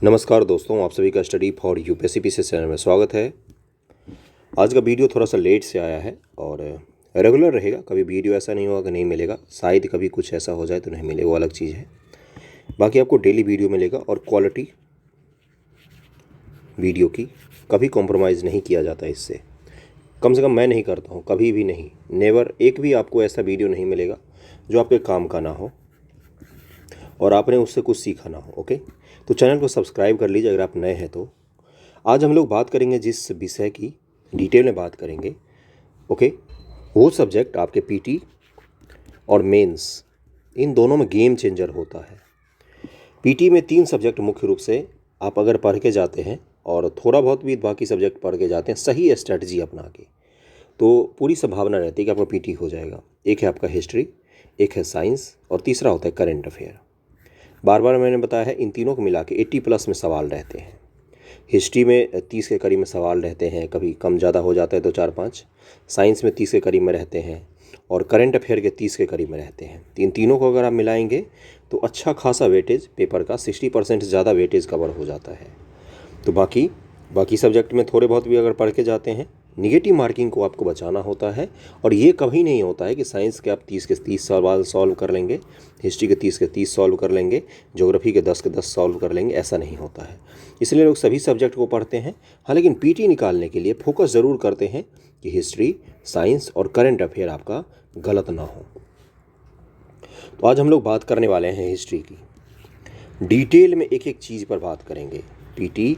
नमस्कार दोस्तों, आप सभी का study for UPSC PC channel में स्वागत है। आज का वीडियो थोड़ा सा लेट से आया है और रेगुलर रहेगा। कभी वीडियो ऐसा नहीं होगा कि नहीं मिलेगा, शायद कभी कुछ ऐसा हो जाए तो नहीं मिले, वो अलग चीज़ है। बाकी आपको डेली वीडियो मिलेगा और क्वालिटी वीडियो की कभी कॉम्प्रोमाइज़ नहीं किया जाता इससे। कम से कम मैं नहीं करता हूँ, कभी भी नहीं, नेवर। एक भी आपको ऐसा वीडियो नहीं मिलेगा जो आपके काम का ना हो और आपने उससे कुछ सीखा ना हो। ओके, तो चैनल को सब्सक्राइब कर लीजिए अगर आप नए हैं तो। आज हम लोग बात करेंगे जिस विषय की, डिटेल में बात करेंगे। ओके, वो सब्जेक्ट आपके पीटी और मेंस, इन दोनों में गेम चेंजर होता है। पीटी में 3 सब्जेक्ट मुख्य रूप से आप अगर पढ़ के जाते हैं और थोड़ा बहुत भी बाकी सब्जेक्ट पढ़ के जाते हैं सही स्ट्रेटजी अपना के, तो पूरी संभावना रहती है कि आपका पीटी हो जाएगा। एक है आपका हिस्ट्री, एक है साइंस और तीसरा होता है करंट अफेयर। बार बार मैंने बताया है, इन तीनों को मिला के 80+ में सवाल रहते हैं। हिस्ट्री में 30 के करीब में सवाल रहते हैं, कभी कम ज़्यादा हो जाता है तो 4-5। साइंस में 30 के करीब में रहते हैं और करंट अफेयर के 30 के करीब में रहते हैं। इन तीनों को अगर आप मिलाएंगे तो अच्छा खासा वेटेज पेपर का 60% ज़्यादा वेटेज कवर हो जाता है। तो बाकी सब्जेक्ट में थोड़े बहुत भी अगर पढ़ के जाते हैं, निगेटिव मार्किंग को आपको बचाना होता है। और ये कभी नहीं होता है कि साइंस के आप 30 के 30 सवाल सॉल्व कर लेंगे, हिस्ट्री के 30 के 30 सॉल्व कर लेंगे, ज्योग्राफी के 10 के 10 सॉल्व कर लेंगे, ऐसा नहीं होता है। इसलिए लोग सभी सब्जेक्ट को पढ़ते हैं। हाँ, लेकिन पीटी निकालने के लिए फोकस ज़रूर करते हैं कि हिस्ट्री, साइंस और करंट अफेयर आपका गलत ना हो। तो आज हम लोग बात करने वाले हैं हिस्ट्री की। डिटेल में एक एक चीज़ पर बात करेंगे। पीटी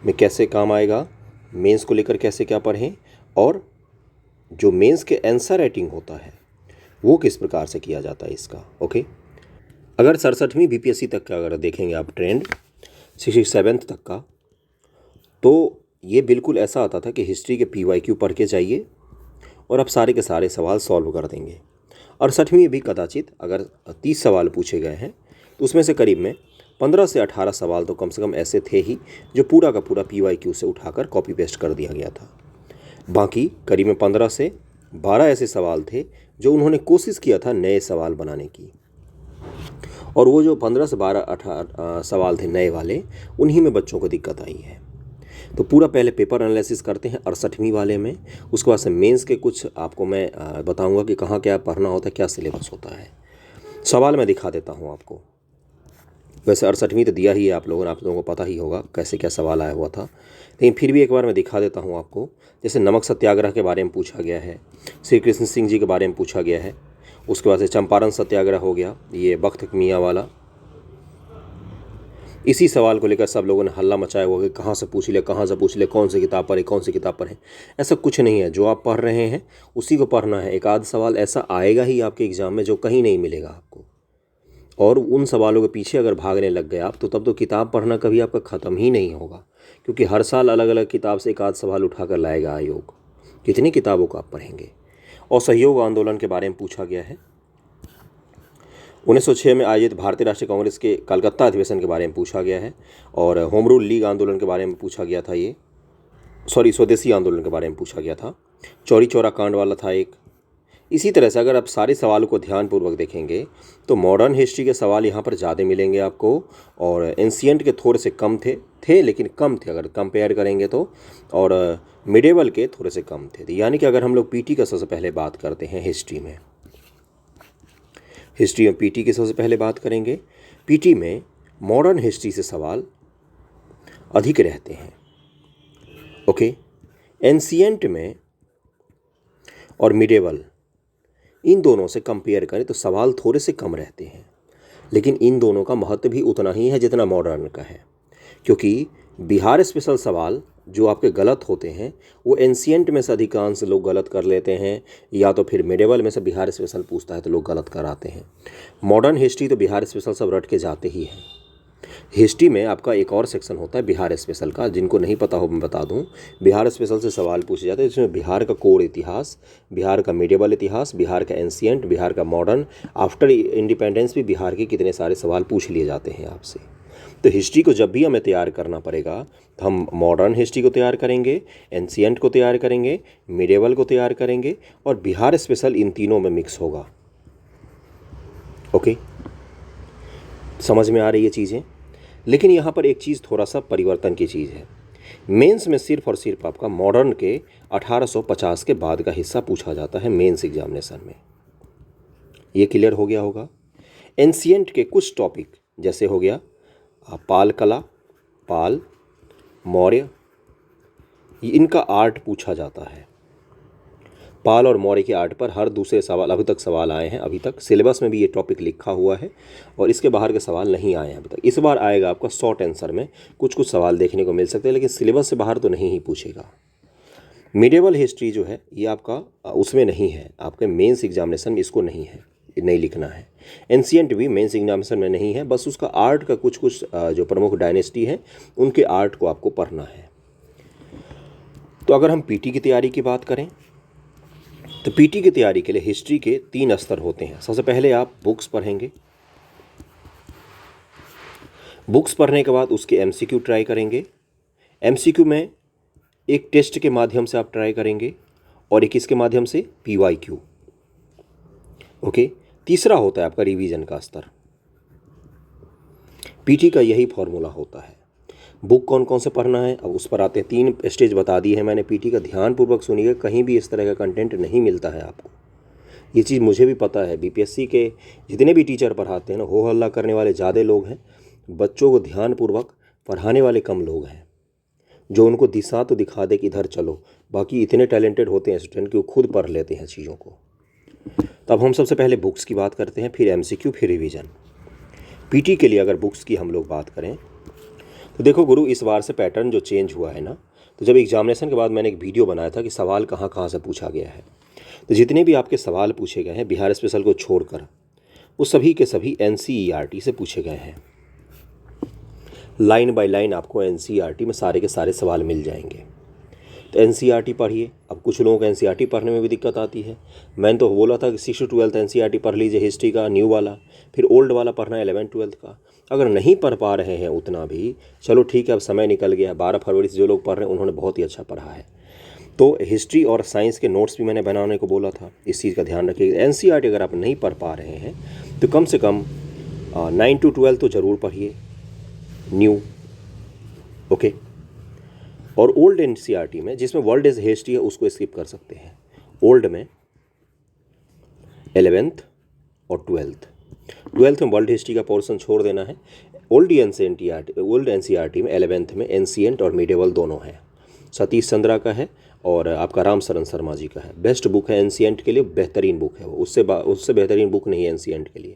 में कैसे काम आएगा, मेंस को लेकर कैसे क्या पढ़ें, और जो मेंस के आंसर राइटिंग होता है वो किस प्रकार से किया जाता है इसका। ओके, अगर 67वीं बीपीएससी तक का अगर देखेंगे आप ट्रेंड 67th तक का, तो ये बिल्कुल ऐसा आता था कि हिस्ट्री के पीवाईक्यू पढ़ के जाइए और आप सारे के सारे सवाल सॉल्व कर देंगे। 68वीं भी कदाचित अगर 30 सवाल पूछे गए हैं तो उसमें से करीब में 15 से 18 सवाल तो कम से कम ऐसे थे ही जो पूरा का पूरा पीवाईक्यू से उठाकर कॉपी पेस्ट कर दिया गया था। बाकी करीब में 15 से 12 ऐसे सवाल थे जो उन्होंने कोशिश किया था नए सवाल बनाने की, और वो जो 15 से 12 18 सवाल थे नए वाले, उन्हीं में बच्चों को दिक्कत आई है। तो पूरा पहले पेपर एनालिसिस करते हैं 68वीं वाले में। उसके बाद से मेंस के कुछ आपको मैं बताऊंगा कि कहाँ क्या पढ़ना होता है, क्या सिलेबस होता है। सवाल मैं दिखा देता हूँ आपको। वैसे 68वीं तो दिया ही है आप लोगों को पता ही होगा कैसे क्या सवाल आया हुआ था, लेकिन फिर भी एक बार मैं दिखा देता हूँ आपको। जैसे नमक सत्याग्रह के बारे में पूछा गया है, श्री कृष्ण सिंह जी के बारे में पूछा गया है। उसके बाद से चंपारण सत्याग्रह हो गया, ये बख्त मियाँ वाला। इसी सवाल को लेकर सब लोगों ने हल्ला मचाया हुआ कि कहाँ से पूछ ले, कौन सी किताब पढ़े। ऐसा कुछ नहीं है, जो आप पढ़ रहे हैं उसी को पढ़ना है। एक आध सवाल ऐसा आएगा ही आपके एग्ज़ाम में जो कहीं नहीं मिलेगा आपको, और उन सवालों के पीछे अगर भागने लग गए आप तो तब तो किताब पढ़ना कभी आपका ख़त्म ही नहीं होगा, क्योंकि हर साल अलग अलग किताब से एक आध सवाल उठा कर लाएगा आयोग। कितनी किताबों को आप पढ़ेंगे। और सहयोग आंदोलन के बारे में पूछा गया है। 1906 में आयोजित भारतीय राष्ट्रीय कांग्रेस के कलकत्ता अधिवेशन के बारे में पूछा गया है, और होम रूल लीग आंदोलन के बारे में पूछा गया था। स्वदेशी आंदोलन के बारे में पूछा गया था। चौरी चौरा कांड वाला था एक। इसी तरह से अगर आप सारे सवालों को ध्यानपूर्वक देखेंगे तो मॉडर्न हिस्ट्री के सवाल यहाँ पर ज़्यादा मिलेंगे आपको, और एंशियंट के थोड़े से कम थे लेकिन कम थे अगर कंपेयर करेंगे तो, और मिडेवल के थोड़े से कम थे। यानी कि अगर हम लोग पीटी का सबसे पहले बात करते हैं हिस्ट्री में पीटी की सबसे पहले बात करेंगे। पीटी में मॉडर्न हिस्ट्री से सवाल अधिक रहते हैं। ओके, एंशियंट में और मिडेवल, इन दोनों से कंपेयर करें तो सवाल थोड़े से कम रहते हैं, लेकिन इन दोनों का महत्व भी उतना ही है जितना मॉडर्न का है। क्योंकि बिहार स्पेशल सवाल जो आपके गलत होते हैं वो एंशियंट में से अधिकांश लोग गलत कर लेते हैं, या तो फिर मिडेवल में से बिहार स्पेशल पूछता है तो लोग गलत कराते हैं। मॉडर्न हिस्ट्री तो बिहार स्पेशल सब रट के जाते ही हैं। हिस्ट्री में आपका एक और सेक्शन होता है बिहार स्पेशल का, जिनको नहीं पता हो मैं बता दूं। बिहार स्पेशल से सवाल पूछे जाते हैं जिसमें बिहार का कोर इतिहास, बिहार का मिडेवल इतिहास, बिहार का एंशियंट, बिहार का मॉडर्न, आफ्टर इंडिपेंडेंस भी बिहार के कितने सारे सवाल पूछ लिए जाते हैं आपसे। तो हिस्ट्री को जब भी हमें तैयार करना पड़ेगा तो हम मॉडर्न हिस्ट्री को तैयार करेंगे, एंशियंट को तैयार करेंगे, मिडेवल को तैयार करेंगे, और बिहार स्पेशल इन तीनों में मिक्स होगा। ओके, समझ में आ रही है चीज़ें। लेकिन यहाँ पर एक चीज़ थोड़ा सा परिवर्तन की चीज़ है। मेंस में सिर्फ और सिर्फ आपका मॉडर्न के 1850 के बाद का हिस्सा पूछा जाता है मेंस एग्जामिनेशन में। ये क्लियर हो गया होगा। एंशिएंट के कुछ टॉपिक जैसे हो गया पाल कला, पाल, मौर्य, इनका आर्ट पूछा जाता है। पाल और मौर्य के आर्ट पर हर दूसरे सवाल अभी तक सवाल आए हैं। अभी तक सिलेबस में भी ये टॉपिक लिखा हुआ है और इसके बाहर के सवाल नहीं आए हैं अभी तक। इस बार आएगा आपका शॉर्ट आंसर में, कुछ कुछ सवाल देखने को मिल सकते हैं, लेकिन सिलेबस से बाहर तो नहीं ही पूछेगा। मिडिवल हिस्ट्री जो है ये आपका उसमें नहीं है, आपके मेंस एग्जामिनेशन में इसको नहीं है, नहीं लिखना है। एंशिएंट भी मेंस एग्जामिनेशन में नहीं है, बस उसका आर्ट का कुछ कुछ जो प्रमुख डायनेस्टी है उनके आर्ट को आपको पढ़ना है। तो अगर हम पीटी की तैयारी की बात करें तो पीटी की तैयारी के लिए हिस्ट्री के 3 स्तर होते हैं। सबसे पहले आप बुक्स पढ़ेंगे, बुक्स पढ़ने के बाद उसके एमसीक्यू ट्राई करेंगे। एमसीक्यू में एक टेस्ट के माध्यम से आप ट्राई करेंगे और एक इसके माध्यम से पीवाईक्यू। ओके, तीसरा होता है आपका रिवीजन का स्तर। पीटी का यही फॉर्मूला होता है। बुक कौन कौन से पढ़ना है, अब उस पर आते हैं। 3 स्टेज बता दी है मैंने पीटी का, ध्यानपूर्वक सुनिएगा, कहीं भी इस तरह का कंटेंट नहीं मिलता है आपको। ये चीज़ मुझे भी पता है, बीपीएससी के जितने भी टीचर पढ़ाते हैं ना, हो हल्ला करने वाले ज़्यादा लोग हैं, बच्चों को ध्यानपूर्वक पढ़ाने वाले कम लोग हैं। जो उनको दिशा तो दिखा दे कि इधर चलो, बाकी इतने टैलेंटेड होते हैं स्टूडेंट कि वो खुद पढ़ लेते हैं चीज़ों को। तब हम सबसे पहले बुक्स की बात करते हैं, फिर एमसीक्यू, फिर रिवीजन। पीटी के लिए अगर बुक्स की हम लोग बात करें तो देखो गुरु, इस बार से पैटर्न जो चेंज हुआ है ना, तो जब एग्जामिनेशन के बाद मैंने एक वीडियो बनाया था कि सवाल कहाँ कहाँ से पूछा गया है, तो जितने भी आपके सवाल पूछे गए हैं बिहार स्पेशल को छोड़कर, वो सभी के सभी एनसीईआरटी से पूछे गए हैं। लाइन बाय लाइन आपको एनसीईआरटी में सारे के सारे सवाल मिल जाएंगे। तो एनसीईआरटी पढ़िए। अब कुछ लोगों को एनसीईआरटी पढ़ने में भी दिक्कत आती है। मैंने तो बोला था कि 6 to 12 एनसीईआरटी पढ़ लीजिए हिस्ट्री का, न्यू वाला, फिर ओल्ड वाला पढ़ना है 11th 12th का। अगर नहीं पढ़ पा रहे हैं उतना भी, चलो ठीक है, अब समय निकल गया। 12 फरवरी से जो लोग पढ़ रहे हैं उन्होंने बहुत ही अच्छा पढ़ा है। तो हिस्ट्री और साइंस के नोट्स भी मैंने बनाने को बोला था, इस चीज़ का ध्यान रखिए। एनसीईआरटी अगर आप नहीं पढ़ पा रहे हैं तो कम से कम 9 to 12 तो ज़रूर पढ़िए, न्यू। ओके, और ओल्ड एनसीईआरटी में जिसमें वर्ल्ड एज हिस्ट्री है उसको स्किप कर सकते हैं। ओल्ड में 11th और 12th में वर्ल्ड हिस्ट्री का पोर्शन छोड़ देना है। ओल्ड एनसीईआरटी में 11th में एंशिएंट और मिडिवल दोनों हैं। सतीश चंद्रा का है और आपका राम शरण शर्मा जी का है। बेस्ट बुक है एंशिएंट के लिए, बेहतरीन बुक है वो, उससे बेहतरीन बुक नहीं है एंशिएंट के लिए।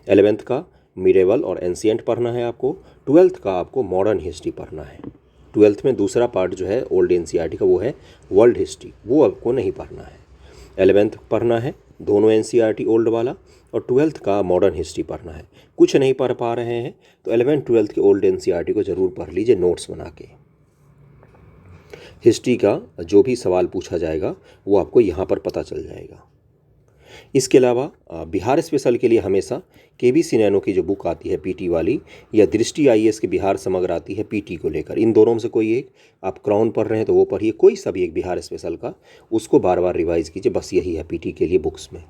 11th का मिडिवल और एंशिएंट पढ़ना है आपको। 12th का आपको मॉडर्न हिस्ट्री पढ़ना है। 12th में दूसरा पार्ट जो है ओल्ड एनसीईआरटी का वो है वर्ल्ड हिस्ट्री, वो आपको नहीं पढ़ना है। 11th पढ़ना है दोनों एनसीईआरटी ओल्ड वाला, और 12th का मॉडर्न हिस्ट्री पढ़ना है। कुछ नहीं पढ़ पा रहे हैं तो 11th 12th के ओल्ड एनसीईआरटी को ज़रूर पढ़ लीजिए नोट्स बना के। हिस्ट्री का जो भी सवाल पूछा जाएगा वो आपको यहाँ पर पता चल जाएगा। इसके अलावा बिहार स्पेशल के लिए हमेशा केबीसी नैनो की जो बुक आती है पीटी वाली, या दृष्टि आईएएस की बिहार समग्र आती है पीटी को लेकर, इन दोनों में से कोई एक, आप क्राउन पढ़ रहे हैं तो वो पढ़िए, कोई सा भी एक बिहार स्पेशल का, उसको बार बार रिवाइज कीजिए। बस यही है पीटी के लिए बुक्स में।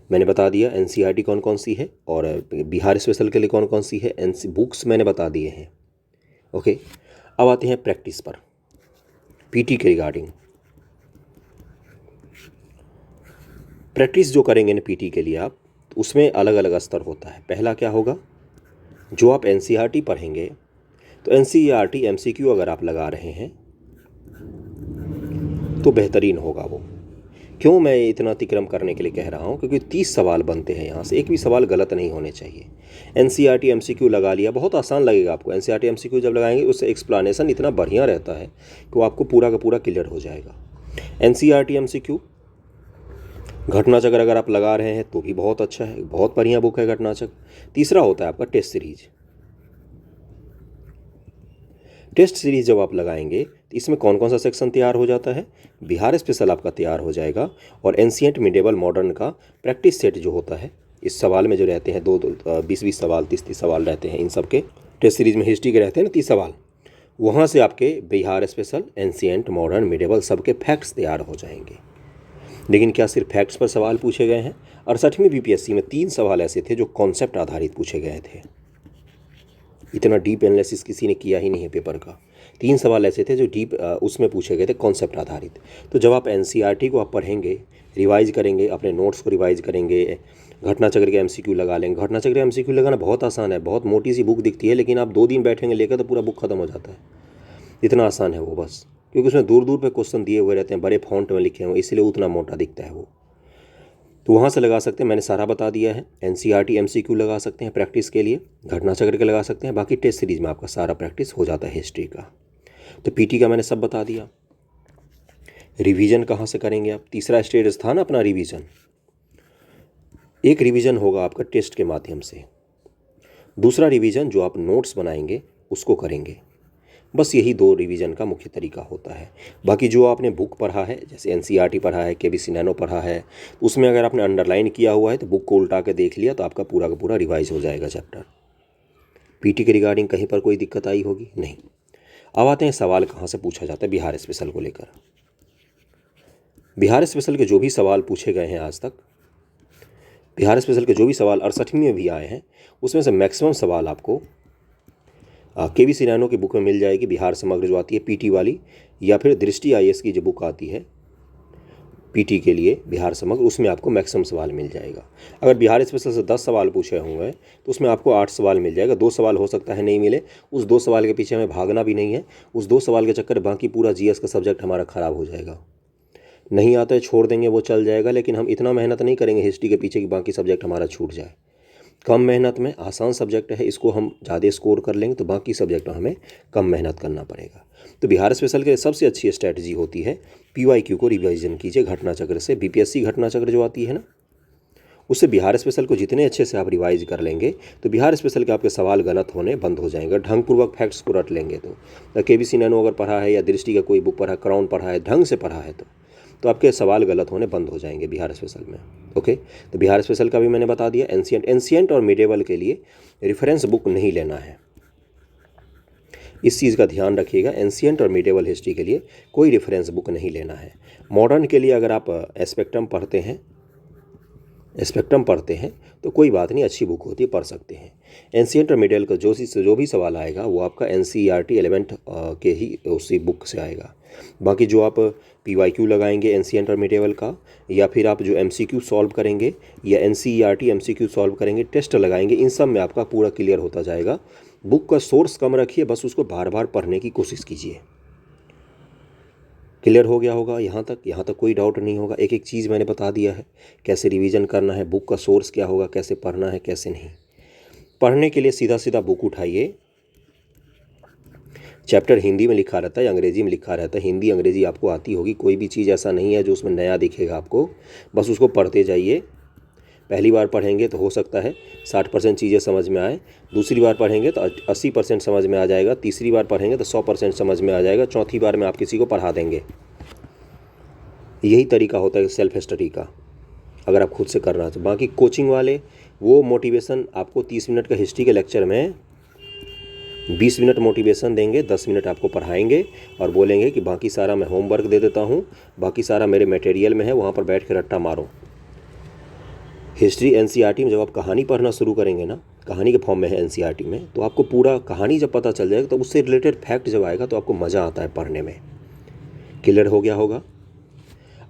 मैंने बता दिया एनसीईआरटी कौन कौन सी है और बिहार स्पेशल के लिए कौन कौन सी है, बुक्स मैंने बता दिए हैं। ओके, अब आते हैं प्रैक्टिस पर पीटी के रिगार्डिंग। प्रैक्टिस जो करेंगे ना पीटी के लिए आप, उसमें अलग अलग स्तर होता है। पहला क्या होगा, जो आप एनसीईआरटी पढ़ेंगे तो एनसीईआरटी एमसीक्यू अगर आप लगा रहे हैं तो बेहतरीन होगा वो। क्यों मैं इतना अतिक्रम करने के लिए कह रहा हूँ, क्योंकि 30 सवाल बनते हैं यहाँ से, एक भी सवाल गलत नहीं होने चाहिए। एनसीईआरटी एमसीक्यू लगा लिया, बहुत आसान लगेगा आपको। एनसीईआरटी एमसीक्यू जब लगाएंगे उससे एक्सप्लेनेशन इतना बढ़िया रहता है कि वो आपको पूरा का पूरा क्लियर हो जाएगा। एनसीईआरटी एमसीक्यू घटनाचक्र अगर आप लगा रहे हैं तो भी बहुत अच्छा है, बहुत बढ़िया बुक है घटनाचक्र। तीसरा होता है आपका टेस्ट सीरीज। टेस्ट सीरीज जब आप लगाएंगे तो इसमें कौन कौन सा सेक्शन तैयार हो जाता है, बिहार स्पेशल आपका तैयार हो जाएगा, और एंशिएंट मिडिवल मॉडर्न का प्रैक्टिस सेट जो होता है, इस सवाल में जो रहते हैं 20-20 सवाल, 30-30 सवाल रहते हैं इन सब के। टेस्ट सीरीज में हिस्ट्री के रहते हैं ना 30 सवाल, वहाँ से आपके Bihar special, ancient, modern, medieval सबके फैक्ट्स तैयार हो जाएंगे। लेकिन क्या सिर्फ फैक्ट्स पर सवाल पूछे गए हैं? 68वीं बीपीएससी में 3 सवाल ऐसे थे जो कॉन्सेप्ट आधारित पूछे गए थे। इतना डीप एनालिसिस किसी ने किया ही नहीं है पेपर का। 3 सवाल ऐसे थे जो डीप उसमें पूछे गए थे कॉन्सेप्ट आधारित। तो जब आप एनसीईआरटी को आप पढ़ेंगे, रिवाइज करेंगे, अपने नोट्स को रिवाइज करेंगे, घटना चक्र के एमसीक्यू लगा लेंगे। घटना चक्र के एमसीक्यू लगाना बहुत आसान है, बहुत मोटी सी बुक दिखती है, लेकिन आप 2 दिन बैठेंगे लेकर तो पूरा बुक खत्म हो जाता है। इतना आसान है वो बस, क्योंकि उसमें दूर दूर पे क्वेश्चन दिए हुए रहते हैं, बड़े फॉन्ट में लिखे हुए, इसलिए उतना मोटा दिखता है वो। तो वहाँ से लगा सकते हैं, मैंने सारा बता दिया है। एनसीईआरटी एमसीक्यू लगा सकते हैं प्रैक्टिस के लिए, घटना चक्र के लगा सकते हैं, बाकी टेस्ट सीरीज में आपका सारा प्रैक्टिस हो जाता है हिस्ट्री का। तो पीटी का मैंने सब बता दिया। रिवीजन कहाँ से करेंगे आप? तीसरा स्टेज था ना अपना रिवीजन। एक रिवीजन होगा आपका टेस्ट के माध्यम से, दूसरा रिवीजन जो आप नोट्स बनाएंगे उसको करेंगे। बस यही 2 रिवीजन का मुख्य तरीका होता है। बाकी जो आपने बुक पढ़ा है, जैसे एनसीईआरटी पढ़ा है, केबीसी नैनो पढ़ा है, उसमें अगर आपने अंडरलाइन किया हुआ है तो बुक को उल्टा के देख लिया तो आपका पूरा का पूरा रिवाइज हो जाएगा चैप्टर। पीटी के रिगार्डिंग कहीं पर कोई दिक्कत आई होगी? नहीं। अब आते हैं सवाल कहाँ से पूछा जाता है बिहार स्पेशल को लेकर। बिहार स्पेशल के जो भी सवाल पूछे गए हैं आज तक, बिहार स्पेशल के जो भी सवाल 68वीं में भी आए हैं, उसमें से मैक्सिमम सवाल आपको केबीसी नैनो की बुक में मिल जाएगी। बिहार समग्र जो आती है पीटी वाली, या फिर दृष्टि आईएएस की जो बुक आती है पीटी के लिए बिहार समग्र, उसमें आपको मैक्सिमम सवाल मिल जाएगा। अगर बिहार स्पेशल से 10 सवाल पूछे हुए तो उसमें आपको 8 सवाल मिल जाएगा। 2 सवाल हो सकता है नहीं मिले, उस 2 सवाल के पीछे हमें भागना भी नहीं है। उस 2 सवाल के चक्कर बाकी पूरा जीएस का सब्जेक्ट हमारा ख़राब हो जाएगा। नहीं आता है छोड़ देंगे, वो चल जाएगा, लेकिन हम इतना मेहनत नहीं करेंगे हिस्ट्री के पीछे कि बाकी सब्जेक्ट हमारा छूट जाए। कम मेहनत में आसान सब्जेक्ट है, इसको हम ज़्यादा स्कोर कर लेंगे तो बाकी सब्जेक्ट में हमें कम मेहनत करना पड़ेगा। तो बिहार स्पेशल के सबसे अच्छी स्ट्रैटेजी होती है पीवाईक्यू को रिवाइजन कीजिए घटना चक्र से। बीपीएससी घटना चक्र जो आती है ना, उससे बिहार स्पेशल को जितने अच्छे से आप रिवाइज कर लेंगे तो बिहार स्पेशल के आपके सवाल गलत होने बंद हो जाएंगे। ढंगपूर्वक फैक्ट्स को रट लेंगे तो केबीसी नैनो अगर पढ़ा है या दृष्टि का कोई बुक पढ़ा, क्राउन पढ़ा है, ढंग से पढ़ा है तो आपके सवाल गलत होने बंद हो जाएंगे बिहार स्पेशल में। ओके, तो बिहार स्पेशल का भी मैंने बता दिया। एंशिएंट और मिडेवल के लिए रेफरेंस बुक नहीं लेना है, इस चीज़ का ध्यान रखिएगा। एंशिएंट और मिडेवल हिस्ट्री के लिए कोई रेफरेंस बुक नहीं लेना है। मॉडर्न के लिए अगर आप स्पेक्ट्रम पढ़ते हैं तो कोई बात नहीं, अच्छी बुक होती है, पढ़ सकते हैं। एंशिएंट और मिडेवल का जो भी सवाल आएगा वो आपका एनसीईआरटी 11th के ही उसी बुक से आएगा। बाकी जो आप पीवाईक्यू लगाएंगे एंशिएंट और मिडेवल का, या फिर आप जो एमसीक्यू सॉल्व करेंगे या एनसीईआरटी एमसीक्यू सॉल्व करेंगे, टेस्ट लगाएंगे, इन सब में आपका पूरा क्लियर होता जाएगा। बुक का सोर्स कम रखिए, बस उसको बार बार पढ़ने की कोशिश कीजिए। क्लियर हो गया होगा यहाँ तक कोई डाउट नहीं होगा। एक एक चीज़ मैंने बता दिया है, कैसे रिवीजन करना है, बुक का सोर्स क्या होगा, कैसे पढ़ना है, कैसे नहीं। पढ़ने के लिए सीधा सीधा बुक उठाइए। चैप्टर हिंदी में लिखा रहता है, अंग्रेजी में लिखा रहता है। हिंदी अंग्रेजी आपको आती होगी, कोई भी चीज़ ऐसा नहीं है जो उसमें नया दिखेगा आपको, बस उसको पढ़ते जाइए। पहली बार पढ़ेंगे तो हो सकता है 60% चीज़ें समझ में आए, दूसरी बार पढ़ेंगे तो 80% समझ में आ जाएगा, तीसरी बार पढ़ेंगे तो 100% समझ में आ जाएगा, चौथी बार में आप किसी को पढ़ा देंगे। यही तरीका होता है सेल्फ स्टडी का, अगर आप खुद से करना तो। बाकी कोचिंग वाले वो मोटिवेशन आपको 30 मिनट का हिस्ट्री के लेक्चर में 20 मिनट मोटिवेशन देंगे, 10 मिनट आपको पढ़ाएंगे और बोलेंगे कि बाकी सारा मैं होमवर्क दे देता हूँ, बाकी सारा मेरे मटेरियल में है, वहाँ पर बैठ के रट्टा मारो। हिस्ट्री एनसीईआरटी में जब आप कहानी पढ़ना शुरू करेंगे ना, कहानी के फॉर्म में है एनसीईआरटी में, तो आपको पूरा कहानी जब पता चल जाएगा तो उससे रिलेटेड फैक्ट जब आएगा तो आपको मज़ा आता है पढ़ने में। क्लियर हो गया होगा।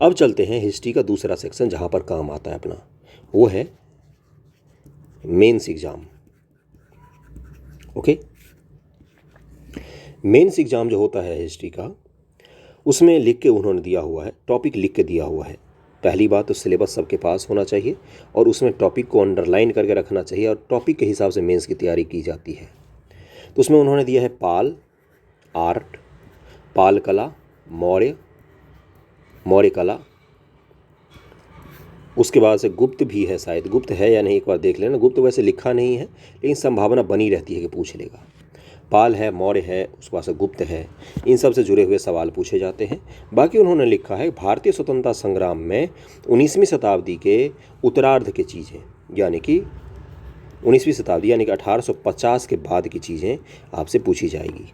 अब चलते हैं हिस्ट्री का दूसरा सेक्शन जहाँ पर काम आता है अपना, वो है mains exam. Okay, mains exam जो होता है हिस्ट्री का, उसमें लिख के उन्होंने दिया हुआ है, टॉपिक लिख के दिया हुआ है। पहली बात तो सिलेबस सबके पास होना चाहिए और उसमें टॉपिक को अंडरलाइन करके रखना चाहिए और टॉपिक के हिसाब से मेंस की तैयारी की जाती है। तो उसमें उन्होंने दिया है पाल आर्ट, पाल कला, मौर्य कला, उसके बाद से गुप्त भी है, शायद गुप्त है या नहीं एक बार देख लेना। गुप्त वैसे लिखा नहीं है लेकिन संभावना बनी रहती है कि पूछ लेगा। पाल है, मौर्य है, उसके बाद से गुप्त है, इन सब से जुड़े हुए सवाल पूछे जाते हैं। बाकी उन्होंने लिखा है भारतीय स्वतंत्रता संग्राम में 19वीं शताब्दी के उत्तरार्ध की चीज़ें, यानी कि 19वीं शताब्दी यानी कि 1850 के बाद की चीज़ें आपसे पूछी जाएगी।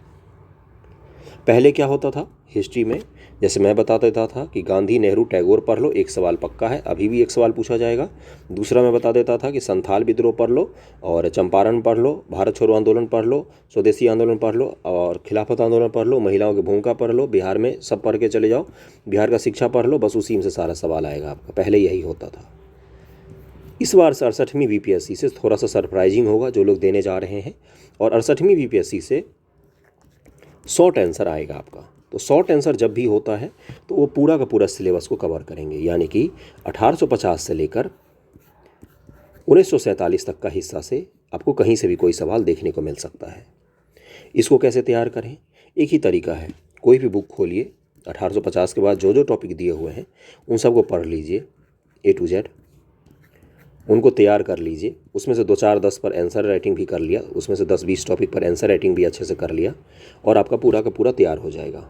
पहले क्या होता था, हिस्ट्री में जैसे मैं बता देता था कि गांधी, नेहरू, टैगोर पढ़ लो, एक सवाल पक्का है, अभी भी एक सवाल पूछा जाएगा। दूसरा मैं बता देता था कि संथाल विद्रोह पढ़ लो और चंपारण पढ़ लो, भारत छोड़ो आंदोलन पढ़ लो, स्वदेशी आंदोलन पढ़ लो और खिलाफत आंदोलन पढ़ लो, महिलाओं की भूमिका पढ़ लो, बिहार में सब पढ़ के चले जाओ, बिहार का शिक्षा पढ़ लो, बस उसी में से सारा सवाल आएगा आपका। पहले यही होता था। इस बार 68वीं बीपीएससी से थोड़ा सा सरप्राइजिंग होगा जो लोग देने जा रहे हैं, और 68वीं बीपीएससी से शॉर्ट आंसर आएगा आपका। तो शॉर्ट आंसर जब भी होता है तो वो पूरा का पूरा सिलेबस को कवर करेंगे, यानी कि 1850 से लेकर 1947 तक का हिस्सा से आपको कहीं से भी कोई सवाल देखने को मिल सकता है। इसको कैसे तैयार करें? एक ही तरीका है, कोई भी बुक खोलिए, 1850 के बाद जो जो टॉपिक दिए हुए हैं उन सबको पढ़ लीजिए A to Z, उनको तैयार कर लीजिए। उसमें से 2, 4, 10 पर आंसर राइटिंग भी कर लिया, उसमें से 10-20 टॉपिक पर आंसर राइटिंग भी अच्छे से कर लिया और आपका पूरा का पूरा तैयार हो जाएगा।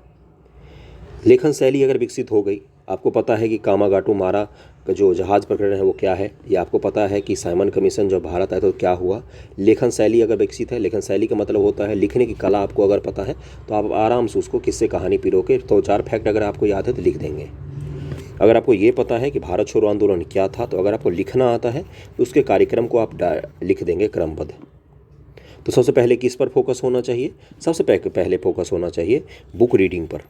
लेखन शैली अगर विकसित हो गई, आपको पता है कि कामागाटू मारा का जो जहाज़ प्रकरण है वो क्या है, या आपको पता है कि साइमन कमीशन जब भारत आया तो क्या हुआ। लेखन शैली अगर विकसित है, लेखन शैली का मतलब होता है लिखने की कला आपको अगर पता है तो आप आराम से उसको किस्से कहानी पिरो के 2-4 फैक्ट अगर आपको याद है तो लिख देंगे। अगर आपको ये पता है कि भारत छोड़ो आंदोलन क्या था, तो अगर आपको लिखना आता है तो उसके कार्यक्रम को आप लिख देंगे क्रमबद्ध। तो सबसे पहले किस पर फोकस होना चाहिए? सबसे पहले फोकस होना चाहिए बुक रीडिंग पर।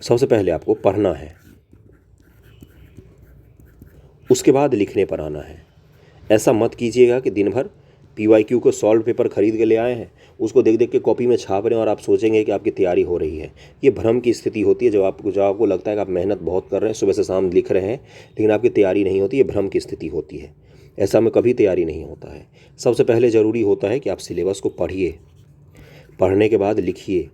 सबसे पहले आपको पढ़ना है, उसके बाद लिखने पर आना है। ऐसा मत कीजिएगा कि दिन भर PYQ को सॉल्व पेपर खरीद के ले आए हैं, उसको देख देख के कॉपी में छाप रहे हैं और आप सोचेंगे कि आपकी तैयारी हो रही है। ये भ्रम की स्थिति होती है। जब आपको लगता है कि आप मेहनत बहुत कर रहे हैं, सुबह से शाम लिख रहे हैं, लेकिन आपकी तैयारी नहीं होती, ये भ्रम की स्थिति होती है। ऐसा में कभी तैयारी नहीं होता है। सबसे पहले ज़रूरी होता है कि आप सिलेबस को पढ़िए, पढ़ने के बाद लिखिए।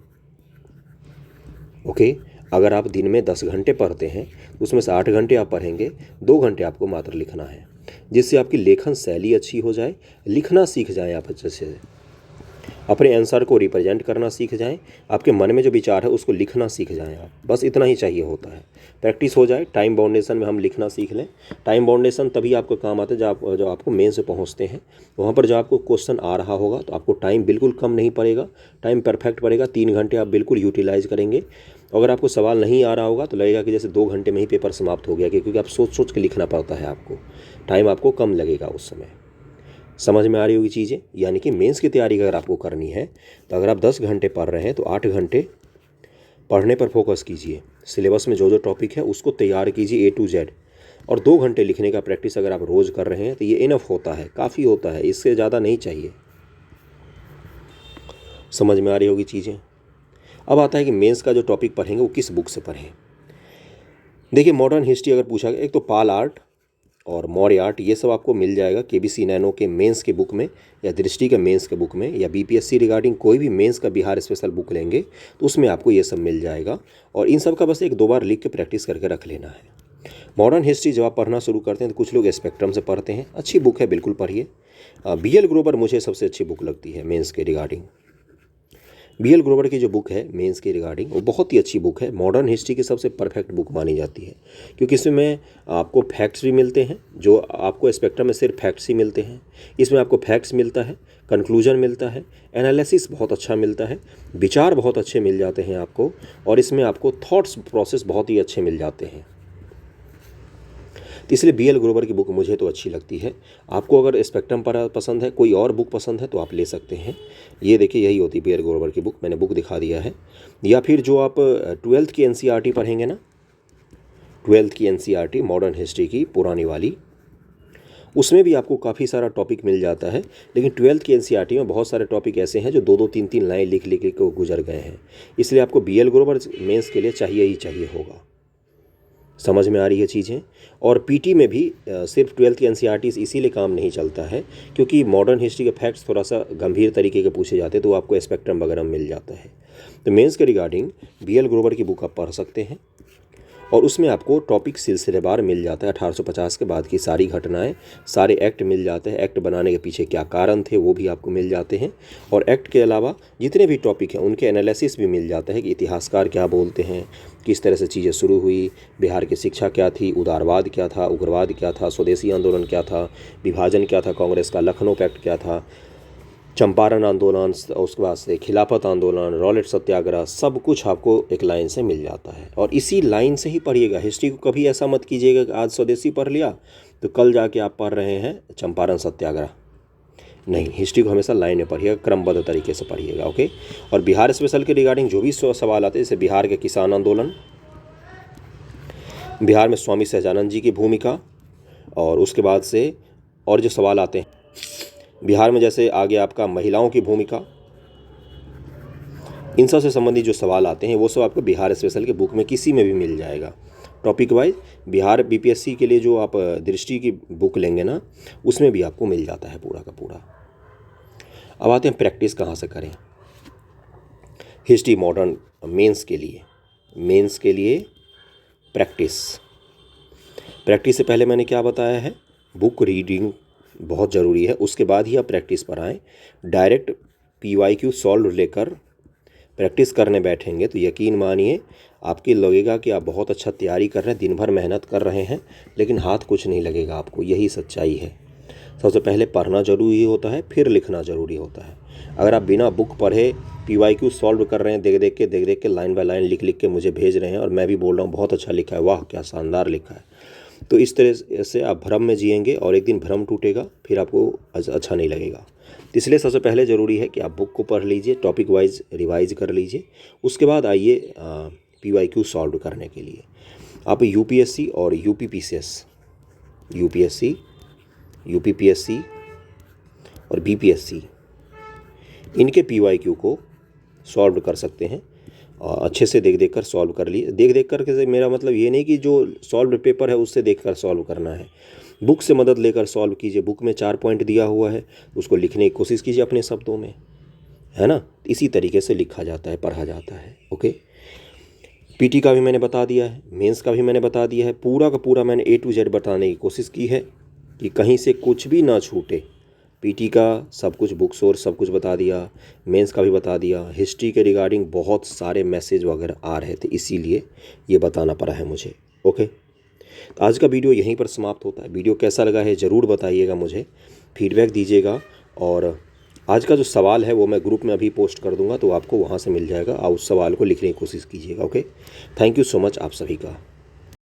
ओके, अगर आप दिन में 10 घंटे पढ़ते हैं तो उसमें से 8 घंटे आप पढ़ेंगे, 2 घंटे आपको मात्र लिखना है, जिससे आपकी लेखन शैली अच्छी हो जाए, लिखना सीख जाएं आप अच्छे से, अपने आंसर को रिप्रेजेंट करना सीख जाएं, आपके मन में जो विचार है उसको लिखना सीख जाएं आप। बस इतना ही चाहिए होता है। प्रैक्टिस हो जाए, टाइम बाउंडेशन में हम लिखना सीख लें। टाइम बाउंडेशन तभी आपको काम आता है जब आपको मेन से पहुंचते हैं, वहाँ पर जब आपको क्वेश्चन आ रहा होगा तो आपको टाइम बिल्कुल कम नहीं पड़ेगा, टाइम परफेक्ट पड़ेगा। 3 घंटे आप बिल्कुल यूटिलाइज करेंगे। अगर आपको सवाल नहीं आ रहा होगा तो लगेगा कि जैसे 2 घंटे में ही पेपर समाप्त हो गया, क्योंकि आप सोच सोच के लिखना पड़ता है आपको, टाइम आपको कम लगेगा उस समय। समझ में आ रही होगी चीज़ें? यानी कि मेंस की तैयारी अगर आपको करनी है तो अगर आप 10 घंटे पढ़ रहे हैं तो 8 घंटे पढ़ने पर फोकस कीजिए। सिलेबस में जो जो टॉपिक है उसको तैयार कीजिए A to Z, और 2 घंटे लिखने का प्रैक्टिस अगर आप रोज़ कर रहे हैं तो ये इनफ होता है, काफ़ी होता है, इससे ज़्यादा नहीं चाहिए। समझ में आ रही होगी चीज़ें? अब आता है कि मेंस का जो टॉपिक पढ़ेंगे वो किस बुक से पढ़ें। देखिए, मॉडर्न हिस्ट्री अगर पूछा गया, एक तो पाल आर्ट और मौर्य आर्ट, ये सब आपको मिल जाएगा KBC नैनो के मेंस के बुक में, या दृष्टि के मेंस के बुक में, या BPSC रिगार्डिंग कोई भी मेंस का बिहार स्पेशल बुक लेंगे तो उसमें आपको ये सब मिल जाएगा। और इन सब का बस 1-2 बार लिख के प्रैक्टिस करके रख लेना है। मॉडर्न हिस्ट्री जब आप पढ़ना शुरू करते हैं तो कुछ लोग स्पेक्ट्रम से पढ़ते हैं, अच्छी बुक है, बिल्कुल पढ़िए। BL ग्रोवर मुझे सबसे अच्छी बुक लगती है मेंस के रिगार्डिंग। BL ग्रोवर की जो बुक है मेंस के रिगार्डिंग, वो बहुत ही अच्छी बुक है, मॉडर्न हिस्ट्री की सबसे परफेक्ट बुक मानी जाती है, क्योंकि इसमें आपको फैक्ट्स भी मिलते हैं, जो आपको स्पेक्ट्रम में सिर्फ फैक्ट्स ही मिलते हैं। इसमें आपको फैक्ट्स मिलता है, कंक्लूजन मिलता है, एनालिसिस बहुत अच्छा मिलता है, विचार बहुत अच्छे मिल जाते हैं आपको, और इसमें आपको थॉट्स प्रोसेस बहुत ही अच्छे मिल जाते हैं। तो इसलिए BL ग्रोवर की बुक मुझे तो अच्छी लगती है। आपको अगर स्पेक्ट्रम पर पसंद है, कोई और बुक पसंद है तो आप ले सकते हैं। ये देखिए, यही होती है BL ग्रोवर की बुक, मैंने बुक दिखा दिया है। या फिर जो आप 12th की NCERT पढ़ेंगे ना, 12th की NCERT मॉडर्न हिस्ट्री की पुरानी वाली, उसमें भी आपको काफ़ी सारा टॉपिक मिल जाता है। लेकिन 12th की NCERT में बहुत सारे टॉपिक ऐसे हैं जो 2-2, 3-3 लाइन लिख लिख के गुजर गए हैं। इसलिए आपको BL ग्रोवर मेंस के लिए चाहिए ही चाहिए होगा। समझ में आ रही है चीज़ें? और PT में भी सिर्फ 12th की NCERT इसीलिए काम नहीं चलता है क्योंकि मॉडर्न हिस्ट्री के फैक्ट्स थोड़ा सा गंभीर तरीके के पूछे जाते हैं, तो आपको स्पेक्ट्रम वगैरह मिल जाता है। तो मेंस के रिगार्डिंग BL ग्रोवर की बुक आप पढ़ सकते हैं, और उसमें आपको टॉपिक सिलसिलेवार मिल जाता है। 1850 के बाद की सारी घटनाएं, सारे एक्ट मिल जाते हैं, एक्ट बनाने के पीछे क्या कारण थे वो भी आपको मिल जाते हैं। और एक्ट के अलावा जितने भी टॉपिक हैं उनके एनालिसिस भी मिल जाता है कि इतिहासकार क्या बोलते हैं, किस तरह से चीज़ें शुरू हुई, बिहार की शिक्षा क्या थी, उदारवाद क्या था, उग्रवाद क्या था, स्वदेशी आंदोलन क्या था, विभाजन क्या था, कांग्रेस का लखनऊ पैक्ट क्या था, चंपारण आंदोलन, उसके बाद से खिलाफत आंदोलन, रॉलेट सत्याग्रह, सब कुछ आपको एक लाइन से मिल जाता है। और इसी लाइन से ही पढ़िएगा। हिस्ट्री को कभी ऐसा मत कीजिएगा कि आज स्वदेशी पढ़ लिया तो कल जाके आप पढ़ रहे हैं चंपारण सत्याग्रह। नहीं, हिस्ट्री को हमेशा लाइन में पढ़िएगा, क्रमबद्ध तरीके से पढ़िएगा। ओके। और बिहार स्पेशल के रिगार्डिंग जो भी सवाल आते हैं, जैसे बिहार के किसान आंदोलन, बिहार में स्वामी सहजानंद जी की भूमिका, और उसके बाद से और जो सवाल आते हैं बिहार में, जैसे आगे आपका महिलाओं की भूमिका, इन सब से संबंधित जो सवाल आते हैं वो सब आपको बिहार स्पेशल के बुक में किसी में भी मिल जाएगा। टॉपिक वाइज बिहार बीपीएससी के लिए जो आप दृष्टि की बुक लेंगे ना, उसमें भी आपको मिल जाता है पूरा का पूरा। अब आते हैं प्रैक्टिस कहाँ से करें। हिस्ट्री मॉडर्न मेंस के लिए प्रैक्टिस से पहले मैंने क्या बताया है, बुक रीडिंग बहुत ज़रूरी है, उसके बाद ही आप प्रैक्टिस पर आएँ। डायरेक्ट PYQ सॉल्व लेकर प्रैक्टिस करने बैठेंगे तो यकीन मानिए आपकी लगेगा कि आप बहुत अच्छा तैयारी कर रहे हैं, दिन भर मेहनत कर रहे हैं, लेकिन हाथ कुछ नहीं लगेगा आपको। यही सच्चाई है। सबसे पहले पढ़ना ज़रूरी होता है, फिर लिखना ज़रूरी होता है। अगर आप बिना बुक पढ़े PYQ सॉल्व कर रहे हैं, देख देख के लाइन बाय लाइन लिख के मुझे भेज रहे हैं, और मैं भी बोल रहा हूँ बहुत अच्छा लिखा है, वाह क्या शानदार लिखा है, तो इस तरह से आप भ्रम में जिएंगे और एक दिन भ्रम टूटेगा, फिर आपको अच्छा नहीं लगेगा। इसलिए सबसे पहले ज़रूरी है कि आप बुक को पढ़ लीजिए, टॉपिक वाइज रिवाइज कर लीजिए, उसके बाद आइए PYQ सॉल्व करने के लिए। आप UPSC और UPPSC और BPSC इनके PYQ को सॉल्व कर सकते हैं। अच्छे से देख कर सॉल्व कर लिए। देख कर के मेरा मतलब ये नहीं कि जो सॉल्व पेपर है उससे देख कर सॉल्व करना है, बुक से मदद लेकर सॉल्व कीजिए। बुक में 4 पॉइंट दिया हुआ है, उसको लिखने की कोशिश कीजिए अपने शब्दों में, है ना। इसी तरीके से लिखा जाता है, पढ़ा जाता है। ओके। PT का भी मैंने बता दिया है, मेंस का भी मैंने बता दिया है, पूरा का पूरा मैंने A to Z बताने की कोशिश की है कि कहीं से कुछ भी ना छूटे। PT का सब कुछ बुक सोर्स सब कुछ बता दिया, मेंस का भी बता दिया। हिस्ट्री के रिगार्डिंग बहुत सारे मैसेज वगैरह आ रहे थे, इसीलिए ये बताना पड़ा है मुझे। ओके। तो आज का वीडियो यहीं पर समाप्त होता है। वीडियो कैसा लगा है ज़रूर बताइएगा, मुझे फीडबैक दीजिएगा। और आज का जो सवाल है वो मैं ग्रुप में अभी पोस्ट कर दूंगा, तो आपको वहाँ से मिल जाएगा। आप उस सवाल को लिखने की कोशिश कीजिएगा। Okay. Thank you so much आप सभी का।